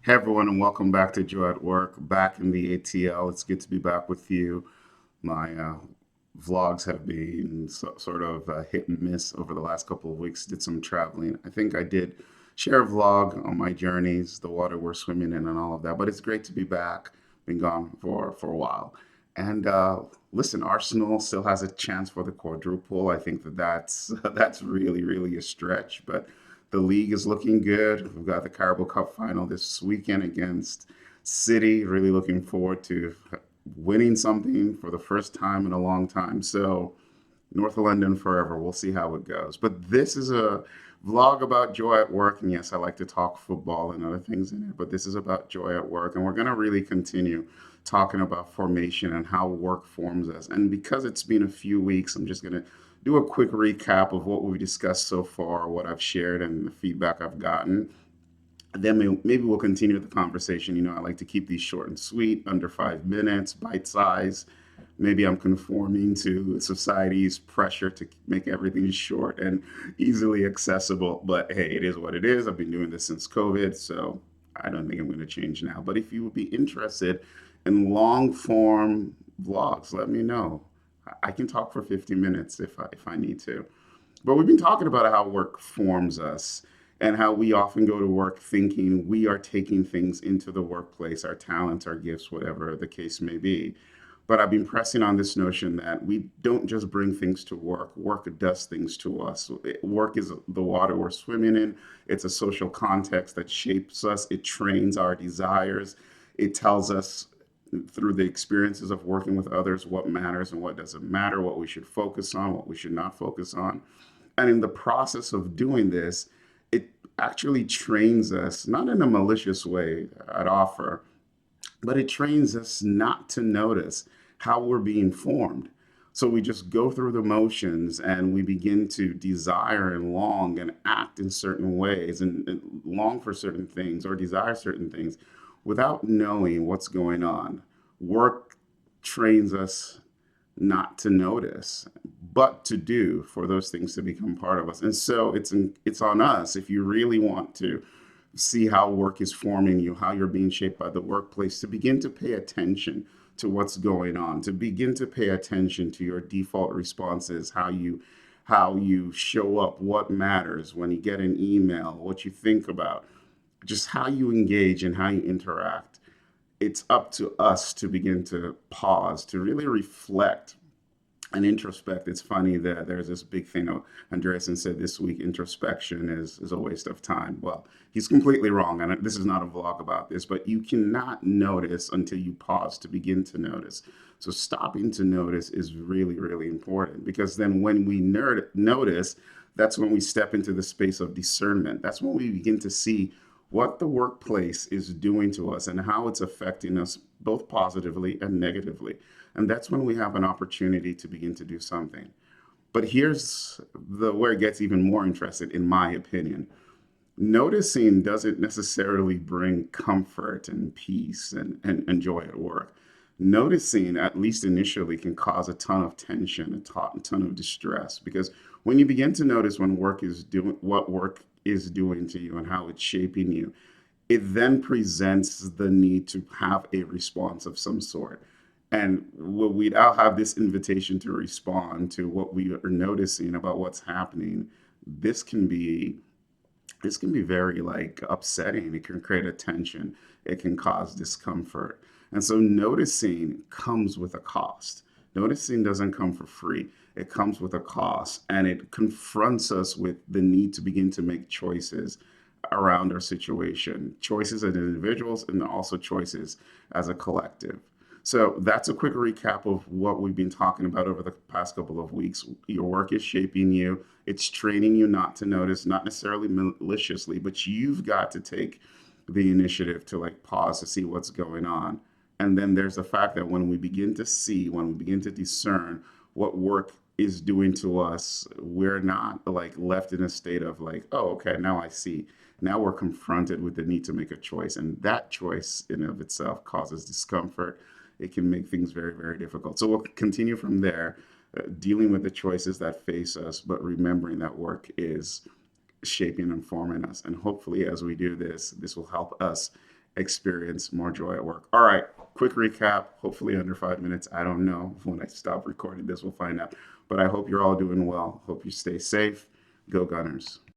Hey everyone, and welcome back to Joy at Work, back in the ATL. It's good to be back with you. My vlogs have been sort of hit and miss over the last couple of weeks. Did some traveling. I think I did share a vlog on my journeys, the water we're swimming in, and all of that. But it's great to be back. Been gone for a while. And listen, Arsenal still has a chance for the quadruple. I think that's that's really a stretch, but the league is looking good. We've got the Carabao Cup final this weekend against City. Really looking forward to winning something for the first time in a long time. So, North London forever. We'll see how it goes. But this is a vlog about joy at work. And yes, I like to talk football and other things in it, but this is about joy at work. And we're going to really continue talking about formation and how work forms us. And because it's been a few weeks, I'm just going to do a quick recap of what we've discussed so far, what I've shared, and the feedback I've gotten. Then maybe we'll continue the conversation. I like to keep these short and sweet, under 5 minutes, bite size. Maybe I'm conforming to society's pressure to make everything short and easily accessible. But hey, it is what it is. I've been doing this since COVID, so I don't think I'm going to change now. But if you would be interested in long form vlogs, let me know. I can talk for 50 minutes if I need to. But we've been talking about how work forms us and how we often go to work thinking we are taking things into the workplace, our talents, our gifts, whatever the case may be. But I've been pressing on this notion that we don't just bring things to work. Work does things to us. Work is the water we're swimming in. It's a social context that shapes us. It trains our desires. It tells us through the experiences of working with others what matters and what doesn't matter, what we should focus on, what we should not focus on. And in the process of doing this, it actually trains us, not in a malicious way, I'd offer, but it trains us not to notice how we're being formed. So we just go through the motions and we begin to desire and long and act in certain ways and long for certain things or desire certain things without knowing what's going on. Work trains us not to notice, but to do for those things to become part of us. And so it's on us if you really want to see how work is forming you, how you're being shaped by the workplace, to begin to pay attention to what's going on, to begin to pay attention to your default responses, how you show up, what matters when you get an email, what you think about, just how you engage and how you interact. It's up to us to begin to pause, to really reflect and introspect. It's funny that there's this big thing. Andreessen said this week introspection is a waste of time. Well, he's completely wrong. And this is not a vlog about this, but you cannot notice until you pause to begin to notice. So stopping to notice is really important because then when we notice, that's when we step into the space of discernment. That's when we begin to see what the workplace is doing to us and how it's affecting us both positively and negatively. And that's when we have an opportunity to begin to do something. But here's the where it gets even more interesting, in my opinion. Noticing doesn't necessarily bring comfort and peace and joy at work. Noticing, at least initially, can cause a ton of tension, a ton of distress. Because when you begin to notice when work is doing what work is doing to you and how it's shaping you, it then presents the need to have a response of some sort. And we now have this invitation to respond to what we are noticing about what's happening. This can be this can be very like upsetting. It can create a tension. It can cause discomfort. And so noticing comes with a cost. Noticing doesn't come for free. It comes with a cost and it confronts us with the need to begin to make choices around our situation, choices as individuals and also choices as a collective. So that's a quick recap of what we've been talking about over the past couple of weeks. Your work is shaping you, it's training you not to notice, not necessarily maliciously, but you've got to take the initiative to like pause to see what's going on. And then there's the fact that when we begin to see, when we begin to discern what work is doing to us, we're not like left in a state of like, oh, okay, now I see. Now we're confronted with the need to make a choice. And that choice in and of itself causes discomfort. It can make things very difficult. So we'll continue from there, dealing with the choices that face us, but remembering that work is shaping and forming us. And hopefully, as we do this, this will help us experience more joy at work. All right, quick recap, hopefully under 5 minutes. I don't know. When I stop recording this, we'll find out. But I hope you're all doing well. Hope you stay safe. Go Gunners.